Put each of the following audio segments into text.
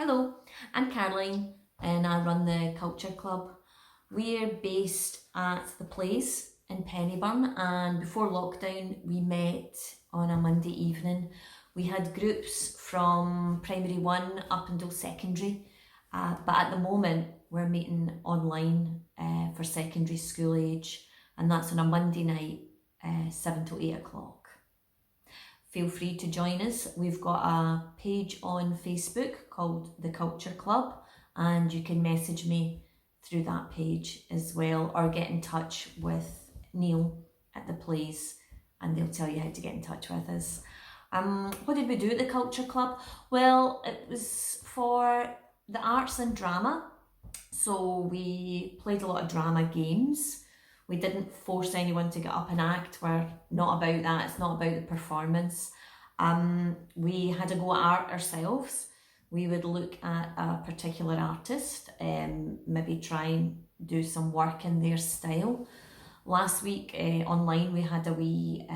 Hello, I'm Caroline and I run the Culture Club. We're based at the Place in Pennyburn, and before lockdown we met on a Monday evening. We had groups from primary one up until secondary, but at the moment we're meeting online for secondary school age, and that's on a Monday night, 7 to 8 o'clock. Feel free to join us. We've got a page on Facebook called The Culture Club, and you can message me through that page as well, or get in touch with Neil at the Place and they'll tell you how to get in touch with us. What did we do at the Culture Club? Well, it was for the arts and drama. So we played a lot of drama games. We didn't force anyone to get up and act. We're not about that. It's not about the performance. We had a go at art ourselves. We would look at a particular artist, maybe try and do some work in their style. Last week online we had a wee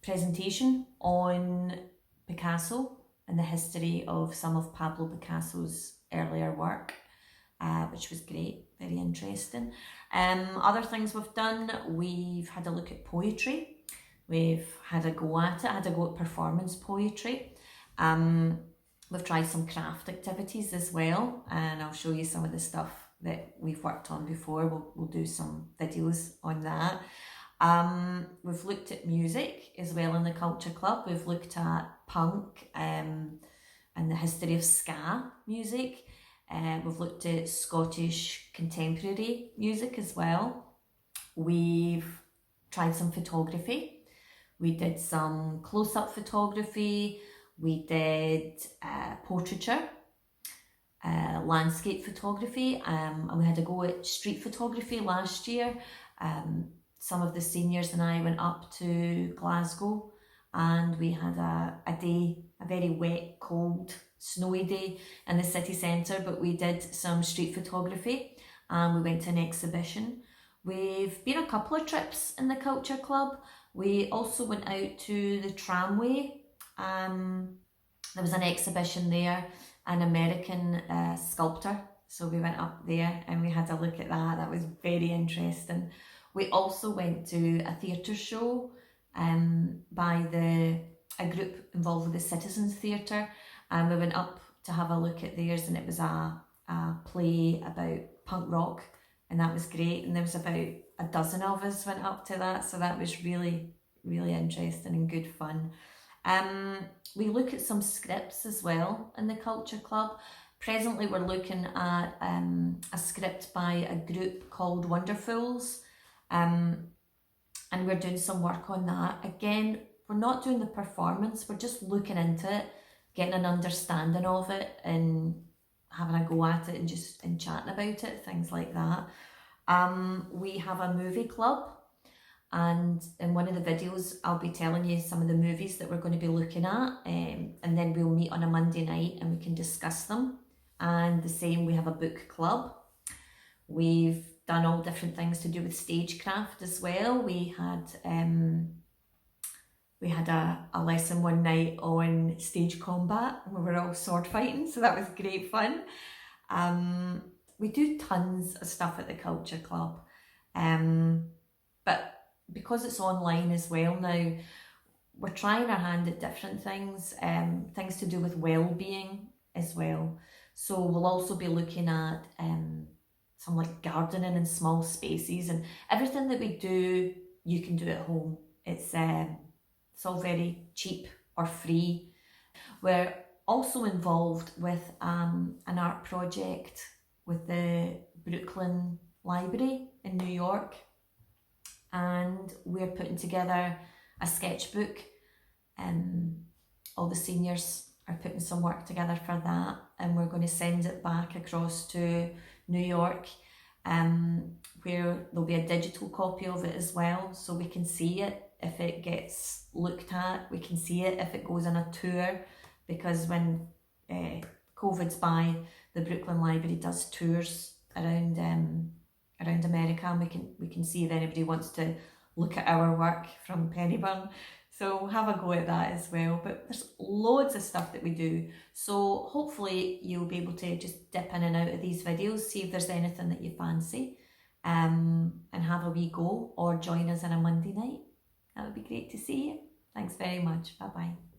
presentation on Picasso and the history of some of Pablo Picasso's earlier work, which was great, very interesting. Other things we've done, we've had a look at poetry. We've had a go at it, had a go at performance poetry. We've tried some craft activities as well, and I'll show you some of the stuff that we've worked on before. We'll do some videos on that. We've looked at music as well in the Culture Club. We've looked at punk and the history of ska music. We've looked at Scottish contemporary music as well. We've tried some photography. We did some close-up photography. We did portraiture, landscape photography, and we had a go at street photography last year. Some of the seniors and I went up to Glasgow and we had a day, a very wet, cold, snowy day in the city centre, but we did some street photography and we went to an exhibition. We've been a couple of trips in the Culture Club. We also went out to the tramway. There was an exhibition there, an American sculptor, so we went up there and we had a look at that. That was very interesting. We also went to a theatre show by a group involved with the Citizens Theatre, and we went up to have a look at theirs, and it was a play about punk rock, and that was great. And there was about a dozen of us went up to that, so that was really, really interesting and good fun. We look at some scripts as well in the Culture Club. Presently we're looking at a script by a group called Wonderfuls, and we're doing some work on that. Again, we're not doing the performance, we're just looking into it, getting an understanding of it and having a go at it and chatting about it, things like that. We have a movie club, and in one of the videos I'll be telling you some of the movies that we're going to be looking at, and then we'll meet on a Monday night and we can discuss them. And the same, we have a book club. We've done all different things to do with stagecraft as well. We had a lesson one night on stage combat and we were all sword fighting, so that was great fun. We do tons of stuff at the Culture Club, but because it's online as well now, we're trying our hand at different things, things to do with well-being as well. So we'll also be looking at some like gardening in small spaces, and everything that we do, you can do at home. It's all very cheap or free. We're also involved with an art project with the Brooklyn Library in New York, and we're putting together a sketchbook. All the seniors are putting some work together for that, and we're going to send it back across to New York, where there'll be a digital copy of it as well, so we can see it if it gets looked at. We can see it if it goes on a tour, because when COVID's by, the Brooklyn Library does tours around America, and we can see if anybody wants to look at our work from Pennyburn. So have a go at that as well. But there's loads of stuff that we do. So hopefully you'll be able to just dip in and out of these videos, see if there's anything that you fancy, and have a wee go, or join us on a Monday night. That would be great to see you. Thanks very much. Bye bye.